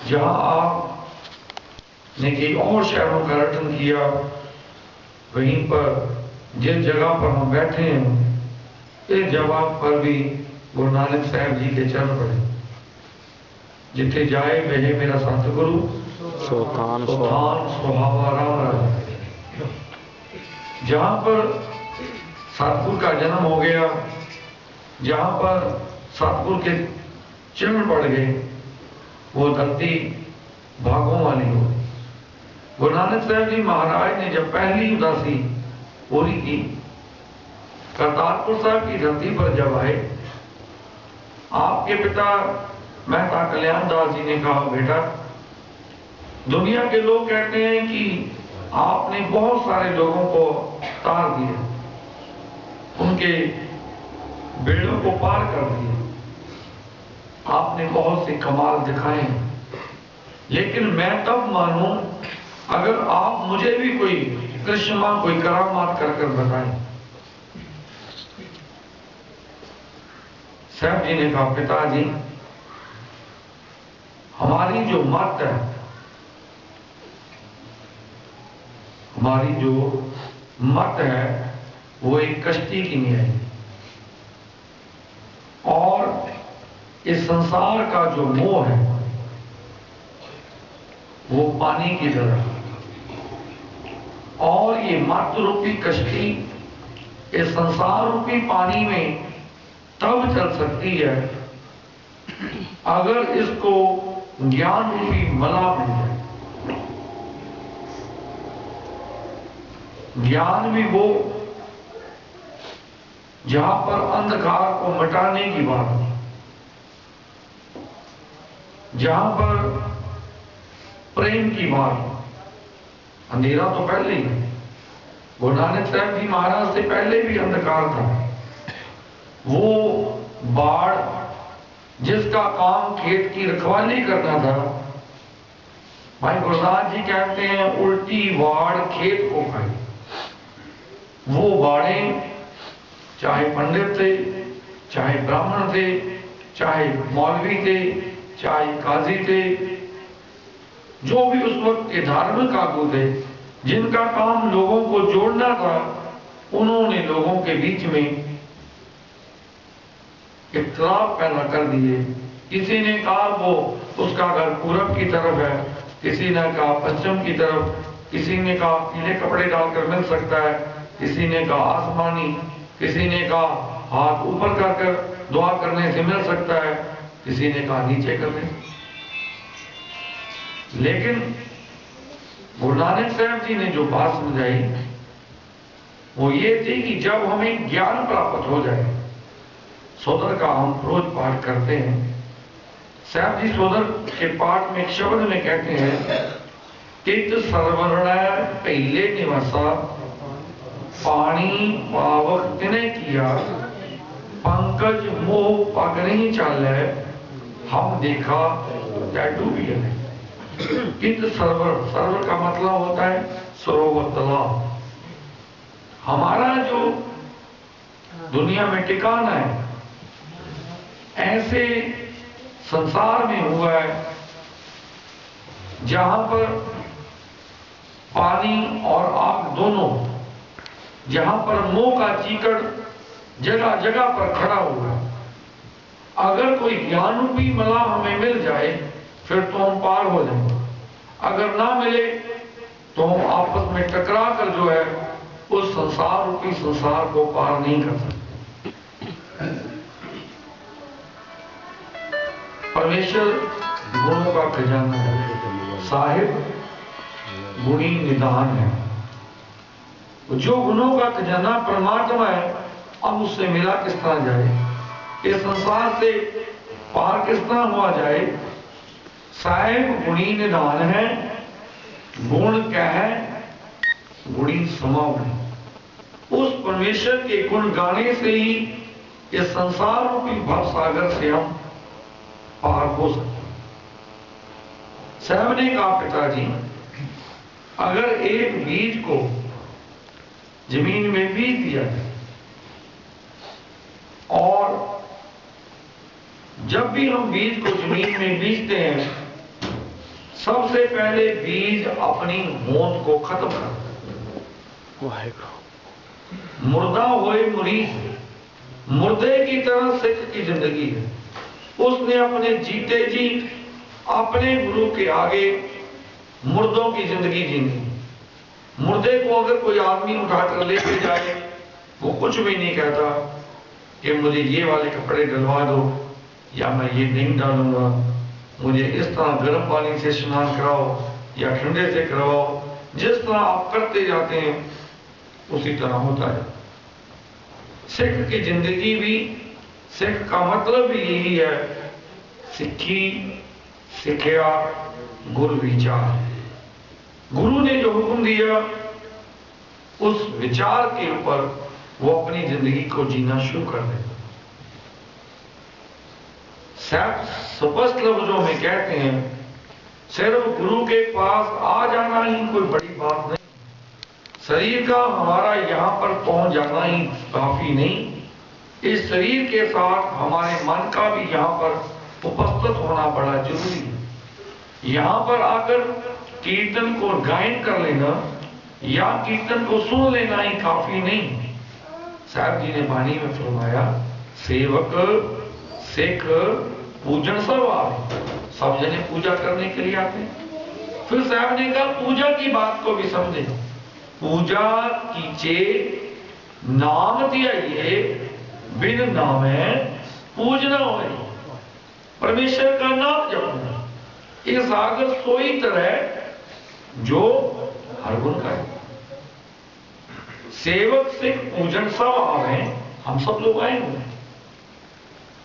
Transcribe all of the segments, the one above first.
جہاں آپ نے کئی اور شہروں کا رٹن کیا، وہیں پر جس جگہ پر ہم بیٹھے ہیں اس جگہ پر بھی گرو نانک صاحب جی کے چرن پڑے، جتھے جائے بہے میرا ست گرو سوتھان سہاوا رام راج۔ جہاں پر ستگور کا جنم ہو گیا، جہاں پر ستگور کے چرن پڑ گئے، وہ دھرتی بھاگوں والی ہو۔ گرو نانک صاحب جی مہاراج نے جب پہلی اداسی پوری کی، کرتارپور صاحب کی دھرتی پر جب آئے، آپ کے پتا مہتا کلیان داس جی نے کہا، بیٹا دنیا کے لوگ کہتے ہیں کہ آپ نے بہت سارے لوگوں کو تار دیا، ان کے بیڑوں کو پار کر دیا، آپ نے بہت سے کمال دکھائے ہیں، لیکن میں تب مانوں اگر آپ مجھے بھی کوئی کرشمہ کوئی کرامات کر بتائیں۔ صاحب جی نے کہا، پتا جی ہماری جو مت ہے، ہماری جو مت ہے وہ ایک کشتی کی نہیں ہے، اور اس سنسار کا جو موہ ہے وہ پانی کی طرح، اور یہ مت روپی کشتی اس سنسار روپی پانی میں تب چل سکتی ہے اگر اس کو گیان روپی ملا مل جائے۔ گیان بھی وہ جہاں پر اندھکار کو مٹانے کی بات ہے، جہاں پر پریم کی بات، اندھیرا تو پہلے ہی ہے، گرو نانک صاحب جی مہاراج سے پہلے بھی اندھکار تھا۔ وہ باڑ جس کا کام کھیت کی رکھوالی کرنا تھا، بھائی گروداس جی کہتے ہیں الٹی واڑ کھیت کو کھائی۔ وہ باڑیں چاہے پنڈت تھے، چاہے براہمن تھے، چاہے مولوی تھے، چاہے قاضی تھے، جو بھی اس وقت کے دھارمک آگو تھے، جن کا کام لوگوں کو جوڑنا تھا، انہوں نے لوگوں کے بیچ میں اختلاف پیدا کر دیے۔ کسی نے کہا وہ اس کا گھر پورب کی طرف ہے، کسی نے کہا پچھم کی طرف، کسی نے کہا پیلے کپڑے ڈال کر مل سکتا ہے، کسی نے کہا آسمانی، کسی نے کہا ہاتھ اوپر کر کر دعا کرنے سے مل سکتا ہے، کسی نے کہا نیچے کرنے۔ لیکن گرو نانک صاحب جی نے جو بات سمجھائی وہ یہ تھی کہ جب ہمیں گیان پراپت ہو جائے، سودر کا ہم روز پاٹ کرتے ہیں، صاحب جی سودر کے پاٹ میں ایک شبد میں کہتے ہیں، تت سرورణ پہلے نوسا پانی پاوک تنے کیا، پنکج موہ پگ نہیں چالے، ہم دیکھا ٹیٹو بھی ہے۔ کت سرور، سرور کا مطلب ہوتا ہے سروور، تالاب۔ ہمارا جو دنیا میں ٹھکانہ ہے ایسے سنسار میں ہوا ہے جہاں پر پانی اور آگ دونوں، جہاں پر موہ کا چیکڑ جگہ جگہ پر کھڑا ہوا ہے۔ اگر کوئی گیان روپی ملا ہمیں مل جائے پھر تو ہم پار ہو جائیں گے، اگر نہ ملے تو ہم آپس میں ٹکرا کر جو ہے اس سنسار روپی سنسار کو پار نہیں کر سکتے۔ پرمیشور گنوں کا خزانہ ہے، صاحب گنی ندان ہے۔ جو گنوں کا خزانہ پرماتما ہے، اب اس سے ملا کس طرح جائے، اس سنسار سے پار کس طرح ہوا جائے۔ صاحب گنی ندان ہے، گن کہے گنی سماؤں۔ اس پرمیشور کے گن گانے سے ہی اس سنسار روپی بھو ساگر سے ہم پار ہو سکتے ہیں۔ صاحب نے کہا، پتا جی اگر ایک بیج کو زمین میں بیج دیا جائے اور جب بھی ہم بیج کو زمین میں بیجتے ہیں سب سے پہلے بیج اپنی ہوند کو ختم کر، مردہ ہوئے مرید، مردے کی طرح سکھ کی زندگی ہے۔ اس نے اپنے جیتے جی اپنے گرو کے آگے مردوں کی زندگی جینی۔ مردے کو اگر کوئی آدمی اٹھا کر لے کے جائے، وہ کچھ بھی نہیں کہتا کہ مجھے یہ والے کپڑے ڈلوا دو یا میں یہ نہیں ڈالوں گا، مجھے اس طرح گرم پانی سے اسنان کراؤ یا ٹھنڈے سے کرواؤ۔ جس طرح آپ کرتے جاتے ہیں اسی طرح ہوتا ہے۔ سکھ کی زندگی بھی، سکھ کا مطلب بھی یہی ہے، سکھی سکھیا گر وچار۔ گرو نے جو حکم دیا اس وچار کے اوپر وہ اپنی زندگی کو جینا شروع کر دے۔ سپشٹ لفظوں میں کہتے ہیں، صرف گرو کے پاس آ جانا ہی کوئی بڑی بات نہیں، شریر کا ہمارا یہاں پر پہنچ جانا ہی کافی نہیں، اس شریر کے ساتھ ہمارے من کا بھی یہاں پر اپستت ہونا بڑا ضروری ہے۔ یہاں پر آ کر کیرتن کو گائن کر لینا یا کیرتن کو سن لینا ہی کافی نہیں۔ صاحب جی نے بانی میں فرمایا، سیوک سکھ پوجن سب آئے، سب جنے پوجا کرنے کے لیے آتے ہیں۔ پھر صاحب نے کہا پوجا کی بات کو بھی سمجھے، پوجا کیجے نام دیا یہ بن نام ہے پوجنا ہوئے، پرمیشور کا نام جپنا، اس آگر سوئی طرح جو ہر گن کا ہے۔ سیوک سکھ پوجن سب آویں، ہم سب لوگ آئیں گے،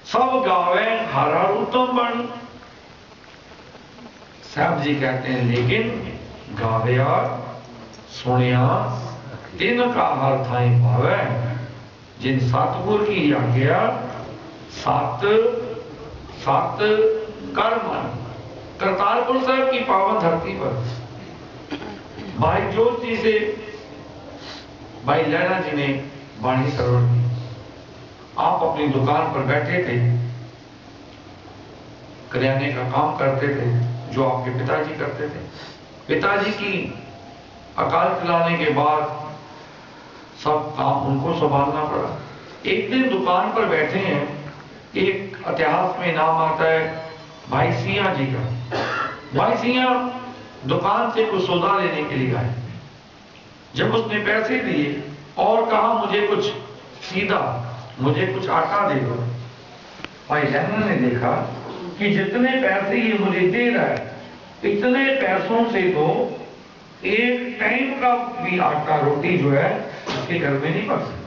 سب گاویں ہر ہر اتم بن۔ صاحب جی کہتے ہیں لیکن گاویا سنیا تین کا ہر تھائیں پاوے، جن ستگور کی آگیا سات کرم کرتارپور صاحب کی پاون دھرتی پر بھائی جوت جی سے بھائی لینا جی نے بانی سرور کی۔ آپ اپنی دکان پر بیٹھے تھے، کریانے کا کام کرتے تھے جو آپ کے پتا جی کرتے تھے۔ پتا جی کی اکال چلانے کے بعد سب کام ان کو سنبھالنا پڑا۔ ایک دن دکان پر بیٹھے ہیں، ایک اتہاس میں نام آتا ہے بھائی سیاں جی کا۔ بھائی سیاں دکان سے کچھ سودا لینے کے لیے آئے، جب اس نے پیسے دیے اور کہا مجھے کچھ سیدھا، مجھے کچھ آٹا دے دو، بھائی لہنا نے دیکھا کہ جتنے پیسے یہ مجھے دے رہا ہے اتنے پیسوں سے تو ایک ٹائم کا بھی آٹا روٹی جو ہے اس کے گھر میں نہیں پک سکتی۔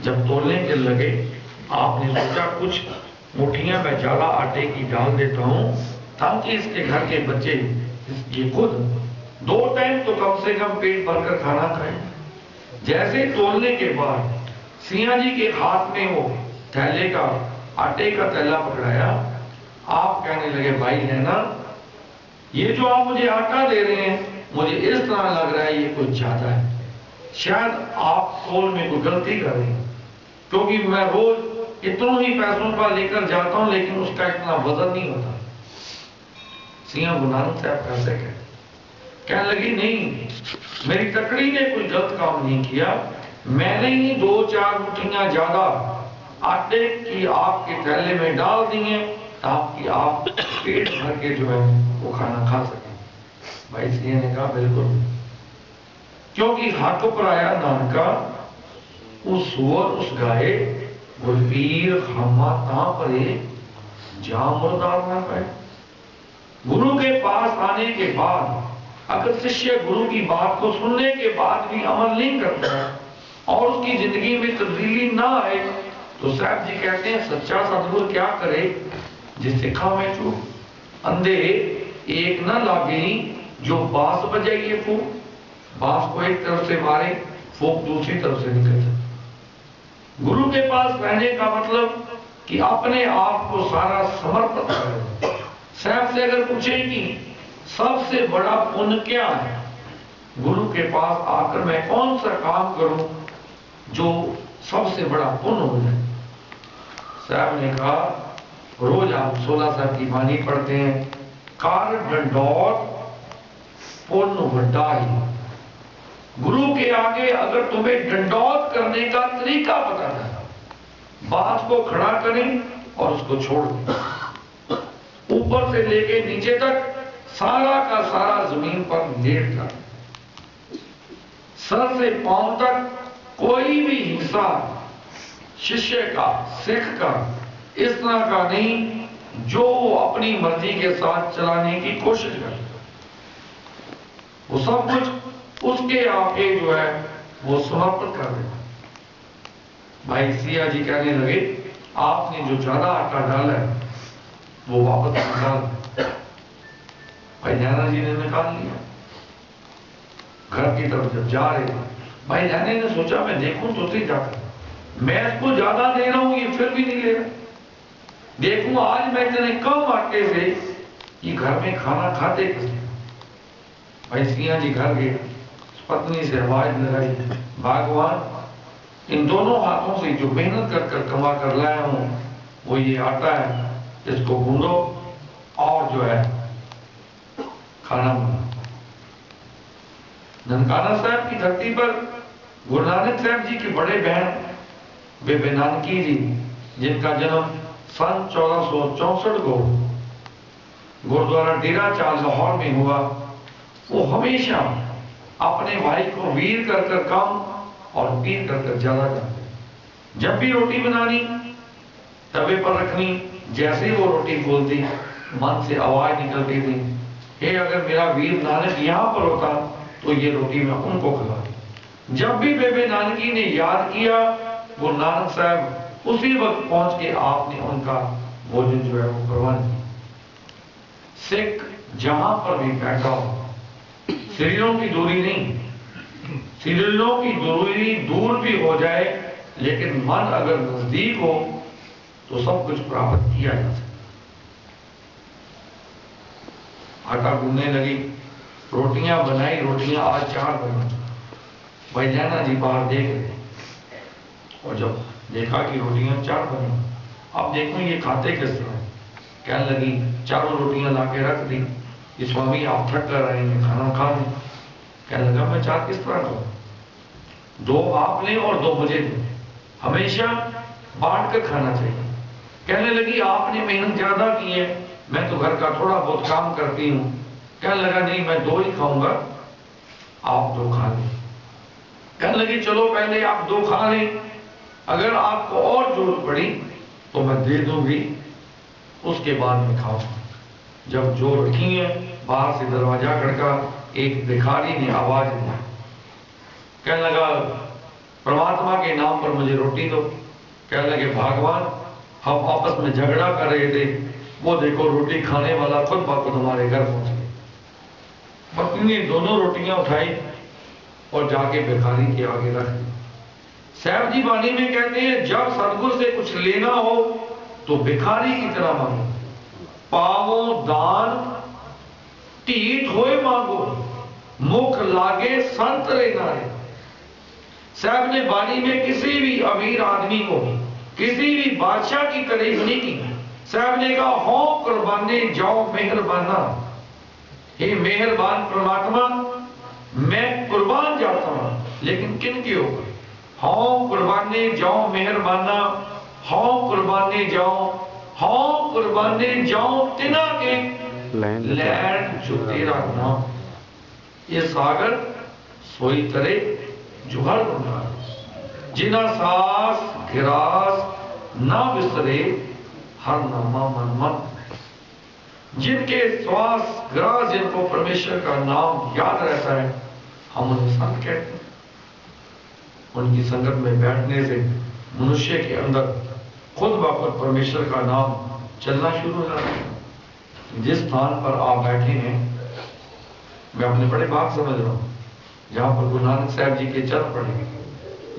جب تولنے کے لگے آپ نے سوچا کچھ مٹھیاں میں جالا آٹے کی ڈال دیتا ہوں تاکہ اس کے گھر کے بچے یہ خود 2 ٹائم تو کم سے کم پیٹ بھر کر کھانا کھائیں۔ جیسے تولنے کے بعد سیاں جی کے ہاتھ میں وہ تھیلے کا آٹے کا تھیلا پکڑایا، آپ کہنے لگے بھائی لینا یہ جو آپ مجھے آٹا دے رہے ہیں مجھے اس طرح لگ رہا ہے یہ کچھ زیادہ ہے، شاید آپ تول میں کوئی غلطی کر رہے ہیں، کیونکہ میں روز اتنوں ہی پیسوں کا لے کر جاتا ہوں لیکن اس کا اتنا وزن نہیں ہوتا۔ سیاں گنانند صاحب کیسے کہنے لگی نہیں، میری تکڑی نے کوئی غلط کام نہیں کیا، میں نے ہی 2-4 مٹھیاں زیادہ آٹے کی آپ کے تھیلے میں ڈال دی ہیں تاکہ آپ پیٹ بھر کے جو ہے وہ کھانا کھا سکیں۔ بھائی سیاں نے کہا بالکل، کیونکہ حق پرایا نانکا اس سور اس گائے گلپیر خامہ تاں پرے جہاں مردار نہ پائے۔ گرو کے پاس آنے کے بعد اگر ششیہ گرو کی بات کو سننے کے بعد بھی عمل نہیں کرتا ہے اور اس کی زندگی میں تبدیلی نہ آئے تو صاحب جی کہتے ہیں سچا ستگور کیا کرے، جس سکھا میں چوک اندھے ایک نہ لاگی جو باس بجائیے پھوک، باس کو ایک طرف سے مارے پھوک دوسری طرف سے نکل جائے۔ گرو کے پاس رہنے کا مطلب کہ اپنے آپ کو سارا سمرپت کرے۔ صاحب سے اگر پوچھیں کہ سب سے بڑا پن کیا ہے، گرو کے پاس آ کر میں کون سا کام کروں جو سب سے بڑا پن ہو جائے، صاحب نے کہا روز آپ 16 صاحب کی بانی پڑھتے ہیں، کار ڈنڈوت پن وڈا ہی۔ گرو کے آگے اگر تمہیں ڈنڈوت کرنے کا طریقہ پتا تھا، بات کو کھڑا کریں اور اس کو چھوڑ دیں، اوپر سے لے کے نیچے تک سارا کا سارا زمین پر لیٹ کر، سر سے پاؤں تک کوئی بھی حصہ شیشے کا، سکھ کا اس طرح کا نہیں جو وہ اپنی مرضی کے ساتھ چلانے کی کوشش کرے، وہ سب کچھ اس کے آگے جو ہے وہ سمرپت کر دے۔ بھائی سیاہ جی کہنے لگے آپ نے جو زیادہ آٹا ڈالا ہے وہ واپس نکال دیں۔ بھائی نینا جی نے نکال لیا۔ گھر کی طرف جب جا رہے تھے، بھائی نینا نے سوچا میں دیکھوں تو صحیح جا کر، میں اس کو زیادہ دے رہا ہوں یہ پھر بھی نہیں لے رہا، دیکھوں آج میں اتنے کم آٹے سے یہ گھر میں کھانا کھاتے کیسے۔ بھائی سیاہ جی گھر گئے، پتنی سے آواز لگائی، بھگوان ان دونوں ہاتھوں سے جو محنت کر کر کما کر لایا ہوں وہ یہ آٹا ہے، اس کو گوندو اور جو ہے کھانا بنا۔ ننکانہ صاحب کی دھرتی پر گرو نانک صاحب جی کی بڑے بہن بے بے نانکی جی، جن کا جنم سن 1464 کو گردوارہ ڈیرا چال لاہور میں ہوا، وہ ہمیشہ اپنے بھائی کو ویر کر کر کم اور پیر کر کر زیادہ کرتے، جب بھی روٹی بنانی توے پر رکھنی، جیسے ہی وہ روٹی کھولتی من سے آواز نکلتی تھی، اے اگر میرا ویر نانک یہاں پر ہوتا تو یہ روٹی میں ان کو کھلاتی۔ جب بھی بے بے نانکی نے یاد کیا وہ نانک صاحب اسی وقت پہنچ کے آپ نے ان کا بھوجن جو ہے وہ پروان کیا۔ سکھ جہاں پر بھی بیٹھا ہو، سیڑھیوں کی دوری نہیں، سیڑھیوں کی دوری دور بھی ہو جائے لیکن من اگر نزدیک ہو تو سب کچھ پراپت کیا جا سکتا۔ آٹا گوندنے لگی، روٹیاں بنائی، روٹیاں آج 4 بنی۔ بھائی نینا جی باہر دیکھ رہے اور جب دیکھا کہ روٹیاں 4 بنی، اب دیکھوں یہ کھاتے کس طرح، کہنے لگی چاروں روٹیاں لا کے رکھ دی، یہ سوامی آپ تھک کر آئے ہیں کھانا کھا لیں۔ کہنے لگا میں 4 کس طرح کھاؤں، 2 آپ لیں اور 2 مجھے دیں، ہمیشہ بانٹ کر کھانا چاہیے۔ کہنے لگی آپ نے محنت زیادہ کی ہے، میں تو گھر کا تھوڑا بہت کام کرتی ہوں۔ کہنے لگا نہیں میں 2 ہی کھاؤں گا، آپ 2 کھا لیں۔ کہنے لگی چلو پہلے آپ 2 کھا لیں، اگر آپ کو اور ضرورت پڑی تو میں دے دوں گی، اس کے بعد میں کھاؤں۔ جب جو رکھی ہیں باہر سے دروازہ کھڑکا، ایک بھکاری نے آواز دی، کہنے لگا پرماتما کے نام پر مجھے روٹی دو۔ کہنے لگے بھگوان ہم آپس میں جھگڑا کر رہے تھے، وہ دیکھو روٹی کھانے والا خود بخود ہمارے گھر پہنچ گیا۔ پتنی نے دونوں روٹیاں اٹھائی اور جا کے بھکاری کے آگے رکھ دی۔ صاحب جی بانی میں کہتے ہیں جب سدگرو سے کچھ لینا ہو تو بھکاری کی طرح مانگو، پاؤں دان ٹیٹ ہوئے مانگو، مکھ لاگے سنترے نارے۔ صاحب نے بانی میں کسی بھی امیر آدمی کو، کسی بھی بادشاہ کی تعریف نہیں کی۔ صاحب نے کہا ہوں قربانے جاؤ مہربانہ، اے مہربان پرماتما میں قربان جاتا ہوں، لیکن کن کے اوپر؟ ہوں قربانے جاؤ مہربانہ، ہوں قربانے جاؤ، ہوں قربانے جاؤ تنا کے لین جو تیرا نام۔ یہ ساگر سوئی ترے جو ہر بنا، جنا ساس گراس نہ بسرے ہر نامہ من من۔ جن کے سواس گراس، جن کو پرمیشور کا نام یاد رہتا ہے، ہم انہیں سنت کہتے ہیں۔ ان کی سنگت میں بیٹھنے سے منشیہ کے اندر خود بخود پرمیشور کا نام چلنا شروع ہو جاتا ہے۔ جس સ્થાન پر آپ بیٹھے ہیں میں اپنے بڑے بات سمجھ رہا ہوں، جہاں پر گرو نانک صاحب جی کے چرن پڑے،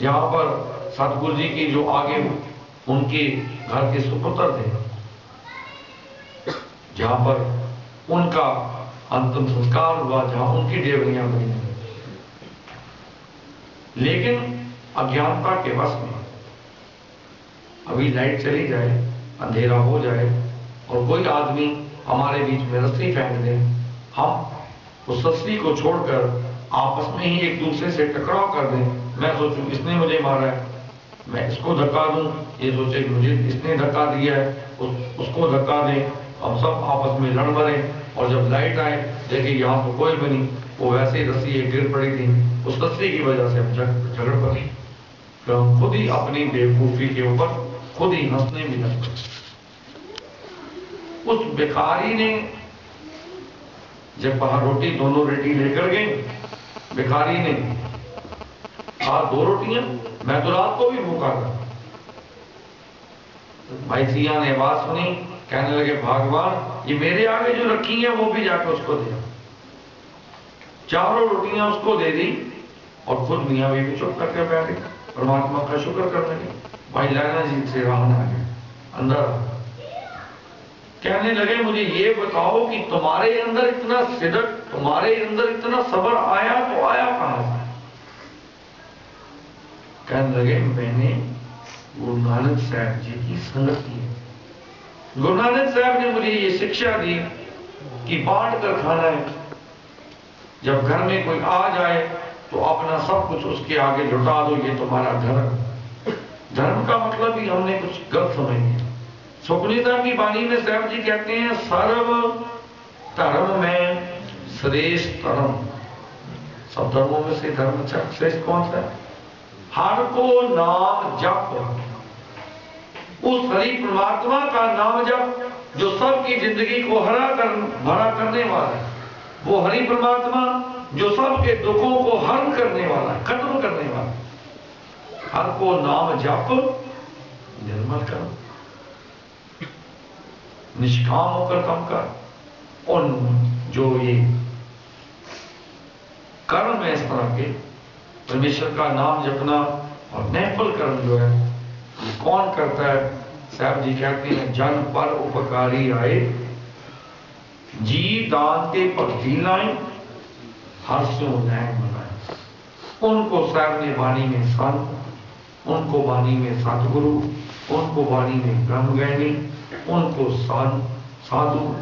جہاں پر ستگرو جی کی جو آگے ان کے گھر کے سپتر تھے، جہاں پر ان کا انتم سنسکار ہوا، جہاں ان کی ڈیوریاں بنی، لیکن اگیانتا کے وس میں ابھی لائٹ چلی جائے، اندھیرا ہو جائے اور کوئی آدمی ہمارے بیچ میں رسی پھینک دے، ہم اس رسی کو چھوڑ کر آپس میں ہی ایک دوسرے سے ٹکراؤ کر دیں، میں سوچوں اس نے مجھے مارا ہے، میں اس کو دھکا دوں، یہ سوچے کہ مجھے اس نے دھکا دیا ہے، اس کو دھکا دیں، ہم سب آپس میں لڑ مریں، اور جب لائٹ آئے دیکھیں یہاں تو کوئی بھی نہیں، وہ ویسے ہی رسی ایک گر پڑی تھی، اس رسی کی وجہ سے ہم جھگڑ پڑے، پھر ہم خود ہی اپنی بیوقوفی کے اوپر خود ہی ہنسنے بھی لگ پڑے۔ اس بھکاری نے جب باہر روٹی دونوں روٹی لے کر گئے، بھکاری نے کہا 2 روٹیاں، میں تو رات کو بھی بھوکا تھا۔ بھائی سیاں نے آواز سنی، کہنے لگے بھگوان یہ میرے آگے جو رکھی ہیں وہ بھی جا کے اس کو دیا، 4 روٹیاں اس کو دے دی، اور خود میاں بیوی چپ کر کے بیٹھے پرماتما کا شکر کرنے لگے۔ بھائی لینا جی سے رہنا ہے اندر کہنے لگے مجھے یہ بتاؤ کہ تمہارے اندر اتنا صدق، تمہارے اندر اتنا صبر آیا تو آیا کہاں سے؟ کہنے لگے میں نے گرو نانک صاحب جی کی سنگت کی ہے، گرو نانک صاحب نے مجھے یہ شکشا دی کہ بانٹ کر کھانا ہے، جب گھر میں کوئی آ جائے تو اپنا سب کچھ اس کے آگے لٹا دو، یہ تمہارا دھرم۔ دھرم کا مطلب ہی ہم نے کچھ غلط سمجھ لیا۔ سکھنی صاحب کی بانی میں صاحب جی کہتے ہیں سرو دھرم میں شریشٹھ دھرم، سب دھرموں میں سے دھرم شریشٹھ کون سا ہے؟ ہر کو نام جپ، اس ہری پرماتما کا نام جپ جو سب کی زندگی کو بھرا کرنے والا ہے، وہ ہری پرماتما جو سب کے دکھوں کو حل کرنے والا ہے، ختم کرنے والا ہے۔ ہر کو نام جپ نرمل کرم، نشکام ہو کر کم کر، اور جو یہ کرم ہے اس طرح کے پرمیشور کا نام جپنا اور محفل کرم جو ہے یہ کون کرتا ہے؟ صاحب جی کہتے ہیں جن پر اپکاری آئے، جی دان کے پگتی لائیں، ہر سو نین منائیں۔ ان کو صاحب نے بانی میں سنت، ان کو بانی میں ست گرو، ان کو بانی میں برہم گیانی، ان کو سادھو،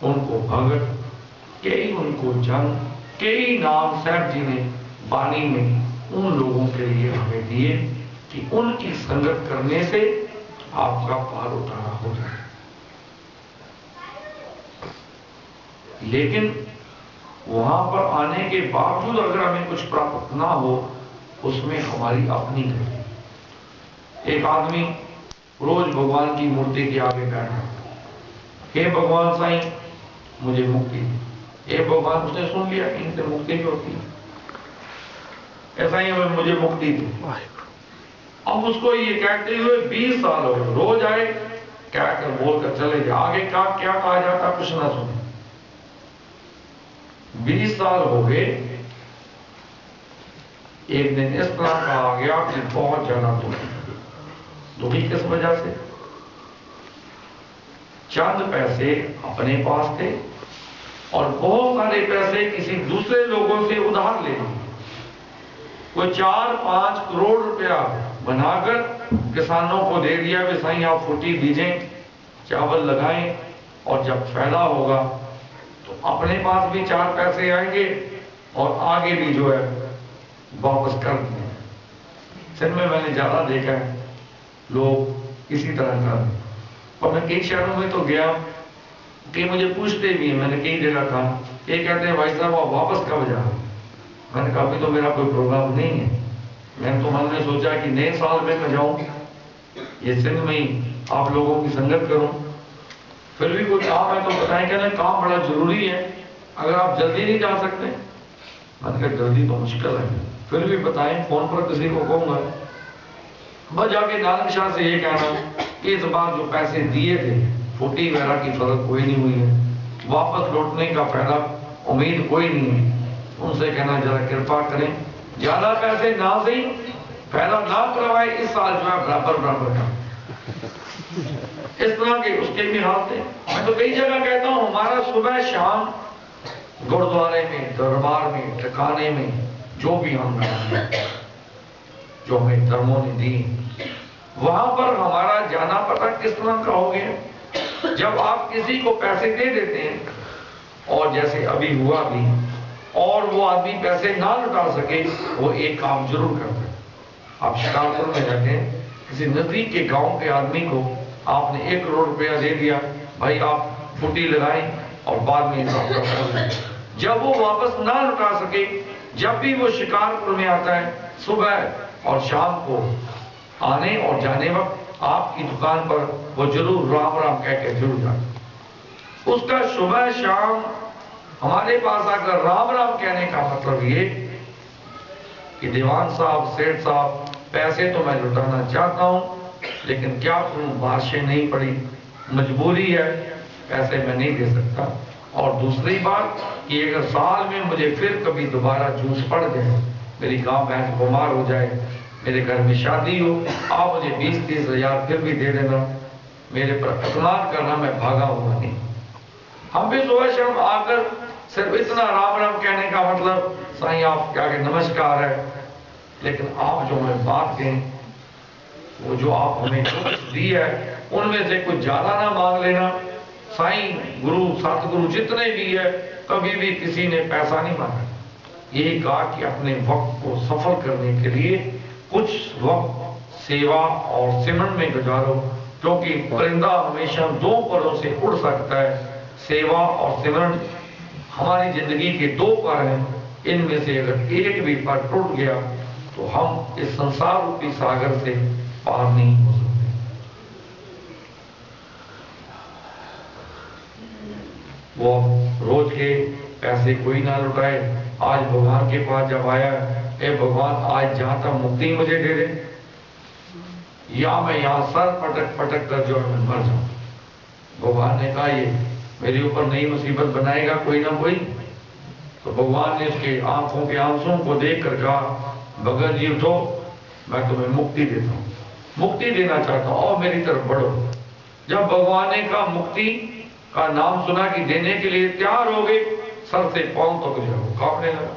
ان کو بھگت، کئی ان کو جن، کئی نام صاحب جی نے بانی میں ان لوگوں کے لیے ہمیں دیے کہ ان کی سنگت کرنے سے آپ کا پار اتارا ہو جائے۔ لیکن وہاں پر آنے کے باوجود اگر ہمیں کچھ پراپت نہ ہو، اس میں ہماری اپنی غلطی۔ ایک آدمی روز بھگوان کی مورتی کے آگے بیٹھا، کہ بھگوان سائیں مجھے مکتی دی، اے بھگوان اس نے سن لیا کہ ان سے مکتی بھی ہوتی ہے، ایسا ہی مجھے مکتی دی۔ اب اس کو یہ کہتے ہوئے 20 سال ہو گئے، روز آئے کہہ کر بول کر چلے جائے، آگے کیا کہا جاتا کچھ نہ سنے۔ 20 سال ہو گئے، ایک دن اس طرح کہا گیا کہ بہت زیادہ دکھی کس وجہ سے؟ چند پیسے اپنے پاس تھے اور بہت سارے پیسے کسی دوسرے لوگوں سے ادھار لے لیے، کوئی 4-5 کروڑ روپیہ بنا کر کسانوں کو دے دیا کہ سائیں آپ فوٹی بیجیں، چاول لگائیں، اور جب فائدہ ہوگا تو اپنے پاس بھی 4 پیسے آئیں گے اور آگے بھی جو ہے واپس کر دیں۔ سن میں نے زیادہ دیکھا ہے لوگ اسی طرح کر دیں، اور میں کئی شہروں میں تو گیا کہ مجھے پوچھتے بھی ہیں، میں نے کئی جگہ کہا، یہ کہتے ہیں بھائی صاحب آپ واپس کب جا رہے ہیں؟ میں نے کہا ابھی تو میرا کوئی پروگرام نہیں ہے، میں تو من میں سوچا کہ نئے سال میں جاؤں، یہ سندھ میں ہی آپ لوگوں کی سنگت کروں، پھر بھی کوئی کام ہے تو بتائیں، کہنا کام بڑا ضروری ہے، اگر آپ جلدی نہیں جا سکتے، میں نے کہا جلدی تو مشکل ہے، پھر بھی بتائیں، فون پر کسی کو کہوں گا۔ بس جا کے نانک شاہ سے یہ کہنا کہ اس بار جو پیسے دیے تھے فوٹی وغیرہ کی فضل کوئی نہیں ہوئی ہے، واپس لوٹنے کا فائدہ امید کوئی نہیں ہے، ان سے کہنا ذرا کرپا کریں، زیادہ پیسے نہ صحیح فائدہ نہ کروائے، اس سال جو ہے برابر کا اس طرح کے اس کے بھی حال تھے۔ میں تو کئی جگہ کہتا ہوں ہمارا صبح شام گردوارے میں، دربار میں، ٹھکانے میں جو بھی ہم رہے، جو ہمیں دھرموں نے دی، وہاں پر ہمارا جانا پتہ کس طرح کا ہو گیا، جب آپ کسی کو پیسے دے دیتے ہیں اور جیسے ابھی ہوا بھی اور وہ آدمی پیسے نہ لٹا سکے، وہ ایک کام ضرور کرتا ہے۔ آپ شکارپور میں جاتے ہیں، کسی نزدیک کے گاؤں کے آدمی کو آپ نے 1 کروڑ روپیہ دے دیا، بھائی آپ پھٹی لگائیں اور بعد میں حساب کر لیں۔ جب وہ واپس نہ لٹا سکے، جب بھی وہ شکارپور میں آتا ہے، صبح اور شام کو آنے اور جانے وقت آپ کی دکان پر وہ ضرور رام رام کہہ کے ضرور جاتا۔ اس کا صبح شام ہمارے پاس آ کر رام رام کہنے کا مطلب یہ کہ دیوان صاحب، سیٹھ صاحب، پیسے تو میں لٹانا چاہتا ہوں لیکن کیا کروں، بارشیں نہیں پڑی، مجبوری ہے، پیسے میں نہیں دے سکتا۔ اور دوسری بات کہ اگر سال میں مجھے پھر کبھی دوبارہ جوس پڑ جائے، میری گاؤں بہن بیمار ہو جائے، میرے گھر میں شادی ہو، آپ مجھے 20-30 ہزار پھر بھی دے دینا، میرے پر اعتماد کرنا، میں بھاگا ہوا نہیں۔ ہم بھی صبح شام آ کر صرف اتنا رام رام کہنے کا مطلب سائیں آپ کیا کہ نمسکار ہے، لیکن آپ جو ہمیں بات کہیں، وہ جو آپ ہمیں دی ہے ان میں سے کچھ زیادہ نہ مانگ لینا۔ سائیں، گرو، ست گرو جتنے بھی ہے، کبھی بھی کسی نے پیسہ نہیں مانگا، یہی کہا کہ اپنے وقت کو سفل کرنے کے لیے کچھ وقت سیوا اور سمرن میں گزارو، کیونکہ پرندہ ہمیشہ 2 پروں سے اڑ سکتا ہے۔ سیوا اور سمرن ہماری زندگی کے 2 پر ہیں، ان میں سے اگر ایک بھی پر ٹوٹ گیا تو ہم اس سنسار روپی ساگر سے پار نہیں ہو سکتے۔ وہ روز کے پیسے کوئی نہ لٹائے، آج بھگوان کے پاس جب آیا، اے بھگوان آج جہاں تک مکتی مجھے دے دے، یا میں یہاں سر پٹک پٹک کر جو میں مر جاؤں۔ بھگوان نے کہا یہ میرے اوپر نئی مصیبت بنائے گا کوئی نہ کوئی، تو بھگوان نے اس کے آنکھوں کے آنسوں کو دیکھ کر کہا بھگت جی اٹھو، میں تمہیں مکتی دیتا ہوں، مکتی دینا چاہتا ہوں، اور میری طرف بڑھو۔ جب بھگوان نے کہا مکتی کا نام سنا کہ دینے کے لیے تیار ہو گئے، سر سے پاؤں تک جاؤ کانپنے لگا،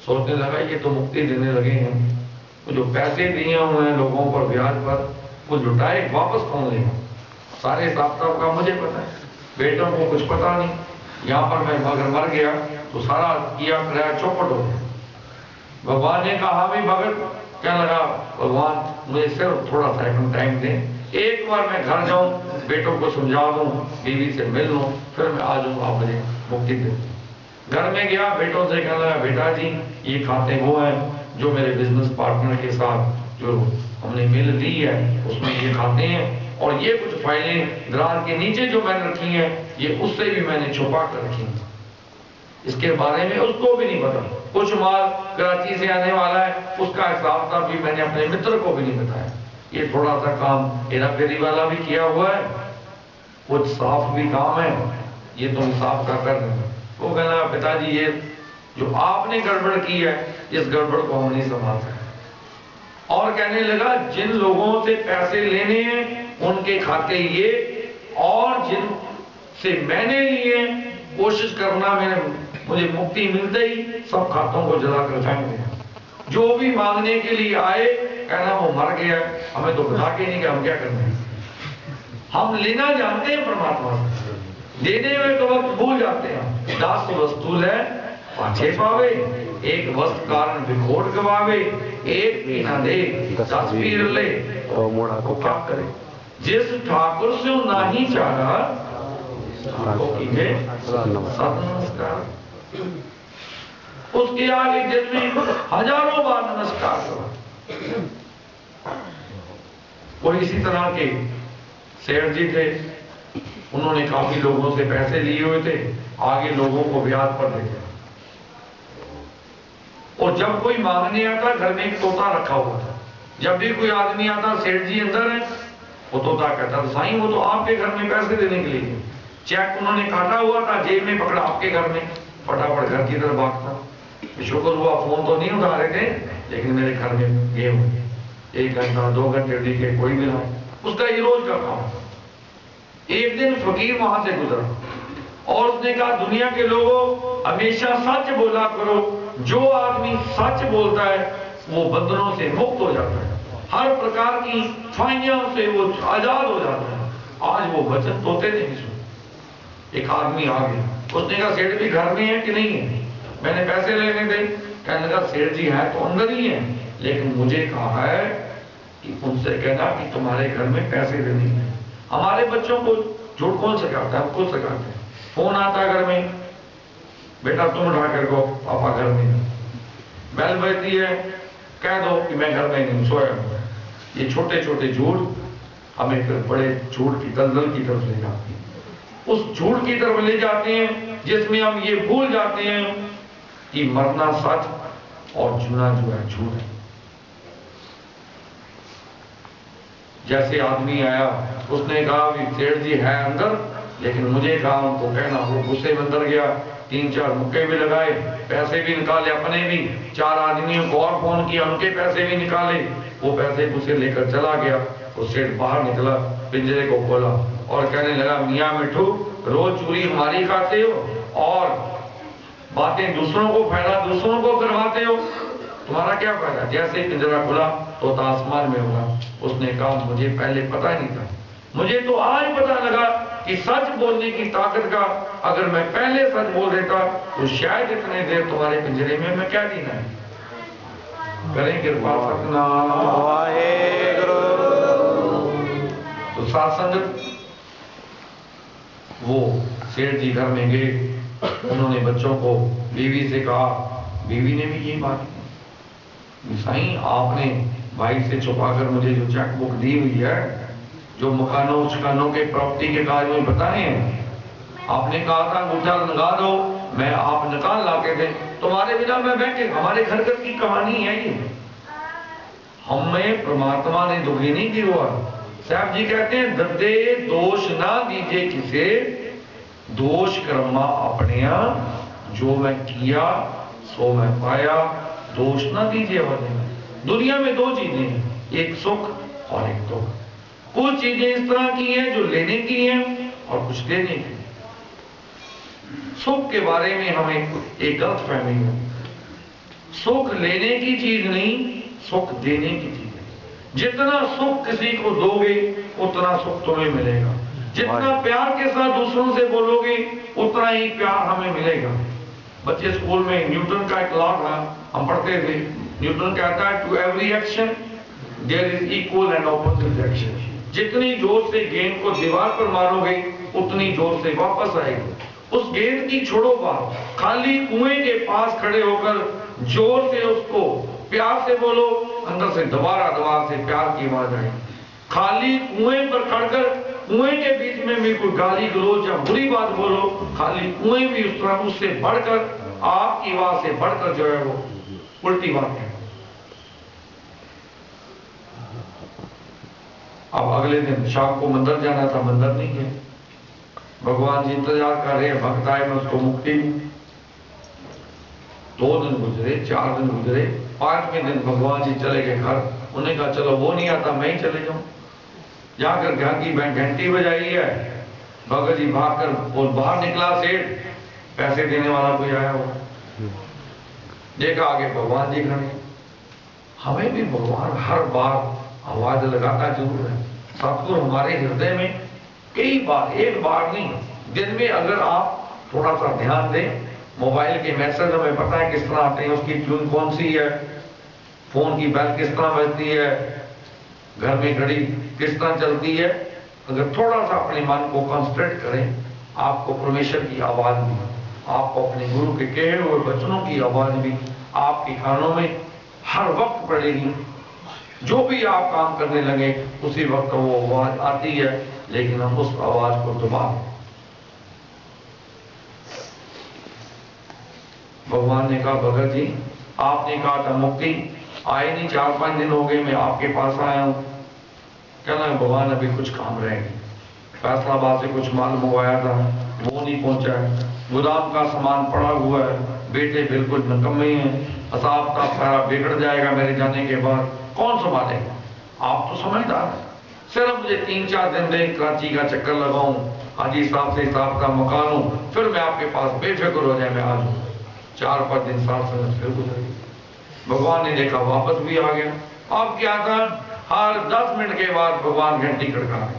سوچنے لگا یہ تو مکتی دینے لگے ہیں، جو پیسے دیے ہوئے ہیں لوگوں پر بیاج پر، وہ لٹائے واپس کون لے گا؟ سارے حساب کتاب کا مجھے پتا ہے، بیٹوں کو کچھ پتا نہیں، یہاں پر میں اگر مر گیا تو سارا کیا کرایہ چوپٹ ہو گیا۔ بھگوان نے کہا بھی بھگت، کہنے لگا بھگوان مجھے صرف تھوڑا سا ٹائم دیں، ایک بار میں گھر جاؤں، بیٹوں کو سمجھا دوں، بیوی سے مل لوں، پھر میں آ جاؤں، آپ مجھے مکتی دیں۔ گھر میں گیا، بیٹوں سے کہنے لگا بیٹا جی یہ کھاتے وہ ہیں جو میرے بزنس پارٹنر کے ساتھ جو ہم نے مل لی ہے اس میں یہ کھاتے ہیں، اور یہ کچھ فائلیں درار کے نیچے جو میں نے رکھی ہیں یہ اس سے بھی میں نے چھپا کر رکھی ہیں، اس کے بارے میں اس کو بھی نہیں پتا۔ کچھ مال کراچی سے آنے والا ہے، اس کا حساب تھا بھی میں نے اپنے متر کو بھی نہیں بتایا۔ یہ تھوڑا سا کام ہیرا پھیری والا بھی کیا ہوا ہے، کچھ صاف بھی کام ہے، یہ تم حساب کا کر دیں۔ وہ کہنا پتا جی یہ جو آپ نے گڑبڑ کی ہے اس گڑبڑ کو ہم نہیں سنبھال سکتے۔ اور کہنے لگا جن لوگوں سے پیسے لینے ہیں ان کے کھاتے یہ، اور جن سے میں نے لیے کوشش کرنا مجھے مکتی ملتے ہی سب کھاتوں کو جلا کر پھینک دیا۔ جو بھی مانگنے کے لیے آئے کہنا وہ مر گیا، ہمیں تو بتا کے نہیں کہ ہم کیا کرنا ہے۔ ہم لینا جانتے ہیں پرماتما سے، دینے میں تو وقت بھول جاتے ہیں۔ داس وستو ہے پاچھے پاوے، ایک وست کارن بکھوٹ گواوے، ایک بھی نہ دے 10 پیر لے تو کیا کرے۔ جس ٹھاکر سے نہیں چاہا کو کیجئے ست نمسکار، اس کے آگے جس میں ہزاروں بار نمسکار کرو۔ وہ اسی طرح کے سیٹھ جی تھے، انہوں نے کافی لوگوں سے پیسے لیے ہوئے تھے، آگے لوگوں کو بیاج پر دیتے، اور جب کوئی مانگنے آتا گھر میں ایک طوطا رکھا ہوا تھا، جب بھی کوئی آدمی آتا سیٹھ جی اندر ہے، وہ طوطا کہتا سائیں وہ تو آپ کے گھر میں پیسے دینے کے لیے، چیک انہوں نے کاٹا ہوا تھا جیب میں پکڑا آپ کے گھر میں، پھٹافٹ گھر کی طرف بھاگتا، شکر ہوا فون تو نہیں اٹھا رہے تھے لیکن میرے گھر میں یہ ہوئے 1 گھنٹہ 2 گھنٹے دیکھے کوئی بھی نہ، اس کا یہ روز کا کام۔ ایک دن فقیر وہاں سے گزرا اور اس نے کہا دنیا کے لوگوں ہمیشہ سچ بولا کرو، جو آدمی سچ بولتا ہے وہ بندروں سے مکت ہو جاتا ہے، ہر پرکار کی فائیوں سے وہ آزاد ہو جاتا ہے۔ آج وہ بچن توتے نہیں سن. ایک آدمی آ گیا, اس نے کہا سیٹھ بھی گھر میں ہے کہ نہیں ہے؟ میں نے پیسے لینے دے. کہنے لگا سیٹھ جی ہے تو اندر ہی ہے, لیکن مجھے کہا ہے کہ ان سے کہنا کہ تمہارے گھر میں پیسے دینے ہیں. ہمارے بچوں کو جھوٹ کون سکھاتا ہے؟ ہم خود سکھاتے ہیں. فون آتا ہے گھر میں, بیٹا تم اٹھا کر کو پاپا گھر میں. بیل بجتی ہے, کہہ دو کہ میں گھر میں نہیں سویا ہوں. یہ چھوٹے چھوٹے جھوٹ ہمیں پھر بڑے جھوٹ کی دلدل کی طرف لے جاتے ہیں. اس جھوٹ کی طرف لے جاتے ہیں جس میں ہم یہ بھول جاتے ہیں کہ مرنا سچ اور جینا جو ہے جھوٹ ہے. جیسے آدمی آیا, اس نے کہا کہ سیٹھ جی ہے اندر, لیکن مجھے کہا ان کو کہنا. وہ غصے میں اندر گیا, 3-4 مکے بھی لگائے, پیسے بھی نکالے اپنے بھی, 4 آدمیوں کو اور فون کیا, ان کے پیسے بھی نکالے. وہ پیسے اسے لے کر چلا گیا. وہ سیٹھ باہر نکلا, پنجرے کو کھولا اور کہنے لگا میاں مٹھو, روز چوری ہماری کھاتے ہو اور باتیں دوسروں کو دوسروں کو کرواتے ہو, تمہارا کیا فائدہ؟ جیسے پنجرا کھلا تو آسمان میں ہوگا. اس نے کہا مجھے پہلے پتہ نہیں تھا, مجھے تو آج پتہ لگا کہ سچ بولنے کی طاقت کا. اگر میں پہلے سچ بول دیتا تو شاید اتنے دیر تمہارے پنجرے میں کیا دینا ہے. کریں کرپا ستنام واحگرو. تو ساتھ سنگت, وہ سیٹھ جی گھر میں گئے. انہوں نے بچوں کو بیوی سے کہا, بیوی نے بھی یہ بات کی, سائیں آپ نے بھائی سے چھپا کر مجھے جو چیک بک دی ہوئی ہے, جو مکانوں چکانوں کے پراپرٹی کے کاغذ میں بتائے ہیں, آپ نے کہا تھا انگوٹھا لگا دو, میں آپ نکال لا کے دیں, تمہارے بنا میں بیٹھے. ہمارے گھر گھر کی کہانی ہے یہ. ہمیں پرماتما نے دکھی نہیں کی ہوا. صاحب جی کہتے ہیں دردے دوش نہ دیجئے کسے, دوش کرما اپنیا, جو میں کیا سو میں پایا, دوش نہ دیجئے والے. دنیا میں 2 چیزیں ہیں, ایک سکھ اور ایک دکھ. کچھ چیزیں اس طرح کی ہیں جو لینے کی ہیں اور کچھ دینے کی. سکھ کے بارے میں ہمیں ایک غلط فہمی ہے. سکھ لینے کی چیز نہیں, سکھ دینے کی چیز ہے. جتنا سکھ کسی کو دو گے اتنا سکھ تمہیں ملے گا. جتنا پیار کے ساتھ دوسروں سے بولو گے اتنا ہی پیار ہمیں ملے گا. بچے اسکول میں نیوٹن کا ایک لا تھا, ہم پڑھتے تھے. نیوٹن کہتا ہے to every action there is equal and opposite action. جتنی زور سے گیند کو دیوار پر مارو گے اتنی زور سے واپس آئے گی. اس گیند کی چھوڑو بات, خالی کنویں کے پاس کھڑے ہو کر زور سے اس کو پیار سے بولو, اندر سے دوبارہ سے پیار کی آواز آئے. خالی کنویں پر کھڑ کر کنویں کے بیچ میں بھی کوئی گالی گلوچ یا بری بات بولو, خالی کنویں بھی اس طرح اس سے بڑھ کر, آپ کی آواز سے بڑھ کر جو ہے وہ الٹی بات ہے. اب اگلے دن شام کو مندر جانا تھا, مندر نہیں گئے. بھگوان جی انتظار کر رہے ہیں, بھکت آئے, میں اس کو مکتی ہوں. 2 دن گزرے, 4 دن گزرے, 5ویں دن بھگوان جی چلے گئے گھر. انہوں نے کہا چلو وہ نہیں آتا میں ہی چلے جاؤں. جا کر گھر کی گھنٹی بجائی ہے. بھگت جی بھاگ کر وہ باہر نکلا, سیٹھ پیسے دینے والا کوئی آیا ہوا. دیکھا آگے بھگوان جی کھڑے. ہمیں بھی بھگوان ہر بار آواز لگاتا ضرور ہے. ستگور ہمارے ہردے میں کئی بار, ایک بار نہیں, دن میں اگر آپ تھوڑا سا دھیان دیں, موبائل کے میسج ہمیں پتہ ہے کس طرح آتے ہیں, اس کی ٹیون کون سی ہے, فون کی بیل کس طرح بجتی ہے, گھر میں گھڑی کس طرح چلتی ہے. اگر تھوڑا سا اپنے من کو کنسنٹریٹ کریں, آپ کو پرمیشر کی آواز بھی, آپ کو اپنے گرو کے کہے ہوئے بچنوں کی آواز بھی آپ کے کانوں میں ہر وقت پڑے گی. جو بھی آپ کام کرنے لگے اسی وقت وہ آواز آتی ہے, لیکن ہم اس آواز کو دبا. بھگوان نے کہا بھگت جی آپ نے کہا تھا مکتی, آئے نہیں, 4-5 دن ہو گئے میں آپ کے پاس آیا ہوں. کہنا بھگوان ابھی کچھ کام رہ گئے, فیصلہ آباد سے کچھ مال منگوایا تھا وہ نہیں پہنچا ہے, گودام کا سامان پڑا ہوا ہے, بیٹے بالکل نکمے ہیں, حساب کا سارا بگڑ جائے گا میرے جانے کے بعد, کون سنبھالے گا؟ آپ تو سمجھدار ہیں, صرف مجھے 3-4 دن دیں, کراچی کا چکر لگاؤں, حاجی صاحب سے حساب کا مکانوں, پھر میں آپ کے پاس بے فکر ہو جائے میں آ جاؤں. 4-5 دن ساتھ پھر گزر گئے. بھگوان نے دیکھا واپس بھی آ گیا. اب کیا تھا, ہر 10 منٹ کے بعد بھگوان گھنٹی کھڑکا رہے.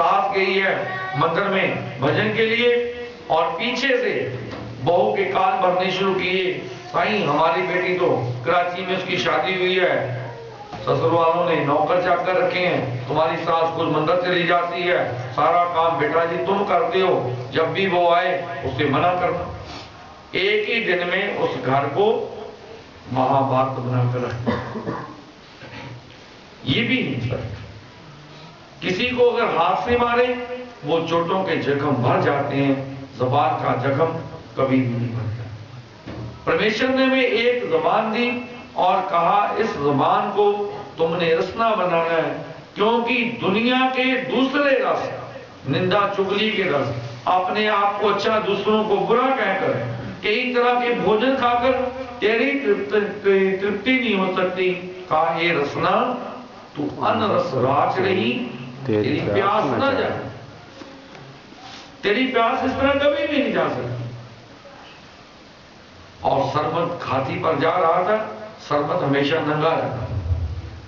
ساتھ گئی ہے مندر میں بھجن کے لیے، اور پیچھے سے بہو کے کان بھرنے شروع کیے، سائیں ہماری بیٹی تو کراچی میں اس کی شادی ہوئی ہے، سسر والوں نے نوکر چاکر رکھے ہیں، تمہاری ساس خود مندر چلی جاتی ہے، سارا کام بیٹا جی تم کرتے ہو، جب بھی وہ آئے اسے منع کرنا۔ ایک ہی دن میں اس گھر کو مہا بھارت بنا کر رکھا۔ یہ بھی نہیں سر، کسی کو اگر ہاتھ سے مارے وہ چوٹوں کے زخم بھر جاتے ہیں، زبان کا زخم کبھی بھی نہیں بھرتا۔ پرمیشور نے ہمیں ایک زبان دی اور کہا اس زبان کو تم نے رسنا بنانا ہے، کیونکہ دنیا کے دوسرے رس، نندا چگلی کے رس، اپنے آپ کو اچھا دوسروں کو برا کہہ کر، کئی طرح کے بھوجن کھا کر تیری ترپتی نہیں ہو سکتی۔ کہا اے رسنا تو ان رس راچ رہی، تیری پیاس نہ جائے، تیری پیاس اس طرح کبھی بھی نہیں جا سکتی۔ اور سربت کھاتی پر جا رہا تھا، سربت ہمیشہ ننگا رہتا،